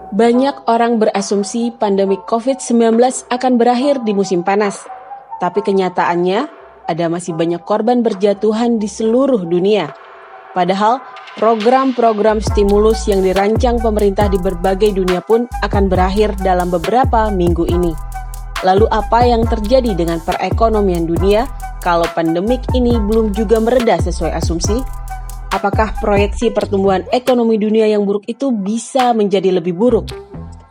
Banyak orang berasumsi pandemi COVID-19 akan berakhir di musim panas. Tapi kenyataannya, ada masih banyak korban berjatuhan di seluruh dunia. Padahal, program-program stimulus yang dirancang pemerintah di berbagai dunia pun akan berakhir dalam beberapa minggu ini. Lalu apa yang terjadi dengan perekonomian dunia kalau pandemik ini belum juga mereda sesuai asumsi? Apakah proyeksi pertumbuhan ekonomi dunia yang buruk itu bisa menjadi lebih buruk?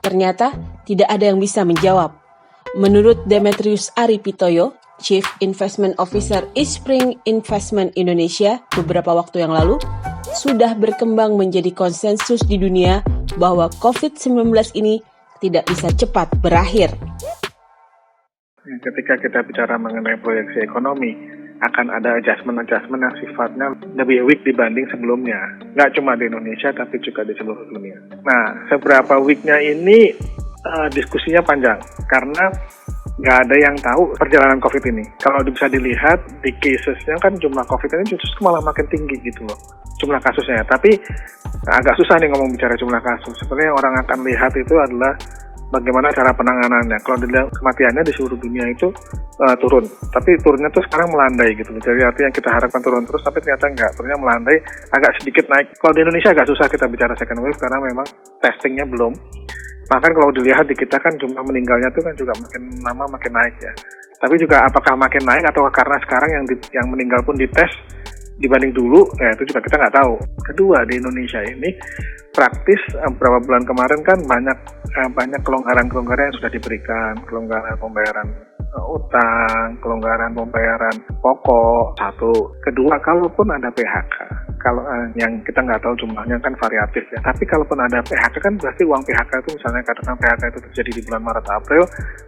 Ternyata tidak ada yang bisa menjawab. Menurut Demetrius Aripitoyo, Chief Investment Officer Eastspring Investment Indonesia beberapa waktu yang lalu, sudah berkembang menjadi konsensus di dunia bahwa COVID-19 ini tidak bisa cepat berakhir. Ketika kita bicara mengenai proyeksi ekonomi, akan ada adjustment yang sifatnya lebih weak dibanding sebelumnya. Nggak cuma di Indonesia, tapi juga di seluruh dunia. Nah, seberapa weaknya ini diskusinya panjang, karena nggak ada yang tahu perjalanan COVID ini. Kalau bisa dilihat di casesnya kan jumlah COVID ini justru malah makin tinggi gitu loh, jumlah kasusnya. Tapi agak susah nih ngomong bicara jumlah kasus. Sebenarnya orang akan lihat itu adalah bagaimana cara penanganannya. Kalau dilihat kematiannya di seluruh dunia itu turun, tapi turunnya tuh sekarang melandai gitu. Jadi artinya kita harapkan turun terus, tapi ternyata enggak, turunnya melandai, agak sedikit naik. Kalau di Indonesia agak susah kita bicara second wave karena memang testingnya belum. Bahkan kalau dilihat di kita kan jumlah meninggalnya tuh kan juga makin lama makin naik ya. Tapi juga apakah makin naik atau karena sekarang yang meninggal pun dites dibanding dulu, ya itu juga kita nggak tahu. Kedua, di Indonesia ini praktis beberapa bulan kemarin kan banyak kelonggaran-kelonggaran yang sudah diberikan, kelonggaran pembayaran utang, kelonggaran pembayaran pokok, satu. Kedua, kalaupun ada PHK, kalau yang kita nggak tahu jumlahnya kan variatif ya, tapi kalaupun ada PHK kan berarti uang PHK itu misalnya katakan PHK itu terjadi di bulan Maret, April,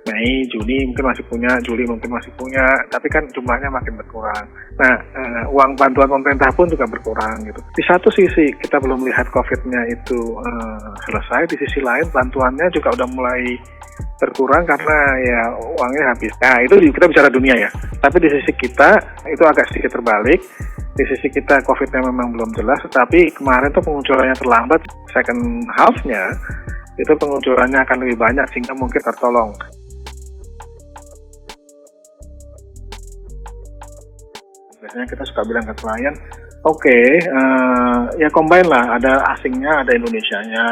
Mei, Juni mungkin masih punya, Juli mungkin masih punya, tapi kan jumlahnya makin berkurang. Nah, uang bantuan pemerintah pun juga berkurang gitu. Di satu sisi kita belum melihat COVID-nya itu selesai, di sisi lain bantuannya juga udah mulai berkurang karena ya uangnya habis. Nah, itu kita bicara dunia ya. Tapi di sisi kita itu agak sedikit terbalik. Di sisi kita COVID-nya memang belum jelas, tetapi kemarin tuh pengumpulannya terlambat. Second half-nya itu pengumpulannya akan lebih banyak sehingga mungkin tertolong. Biasanya kita suka bilang ke klien, ya combine lah, ada asingnya, ada Indonesianya,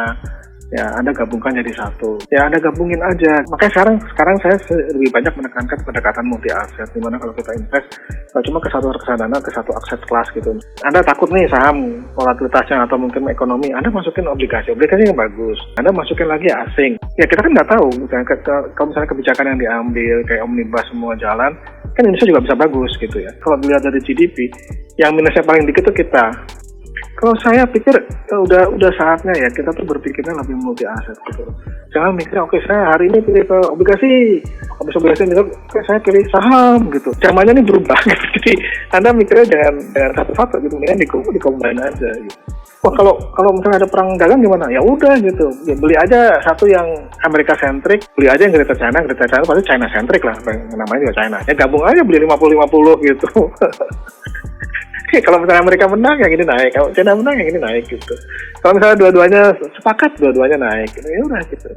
ya Anda gabungkan jadi satu, ya Anda gabungin aja. Makanya sekarang saya lebih banyak menekankan pendekatan multi aset, dimana kalau kita invest nggak cuma ke satu reksadana, ke satu aset kelas gitu. Anda takut nih saham volatilitasnya atau mungkin ekonomi, Anda masukin obligasi yang bagus, Anda masukin lagi asing. Ya kita kan nggak tahu, misalnya kalau misalnya kebijakan yang diambil kayak omnibus semua jalan, kan Indonesia juga bisa bagus gitu ya. Kalau dilihat dari GDP, yang minusnya paling dikit itu kita. Kalau saya pikir udah saatnya ya kita tuh berpikirnya lebih multi aset gitu. Jangan mikir saya hari ini pilih ke obligasi, habis obligasi saya pilih saham gitu. Zamannya ini berubah gitu. Jadi Anda mikirnya jangan satu-satu gitu, mendingan dikombin aja gitu. Wah kalau misalnya ada perang dagang gimana? Ya udah gitu. Ya beli aja satu yang Amerika sentrik, beli aja yang Greater China pasti China sentrik lah, namanya juga China. Ya gabung aja beli 50-50 gitu. Kalau misalnya Amerika menang, yang ini naik. Kalau China menang, yang ini naik gitu. Kalau misalnya dua-duanya sepakat, dua-duanya naik. Ya udah gitu.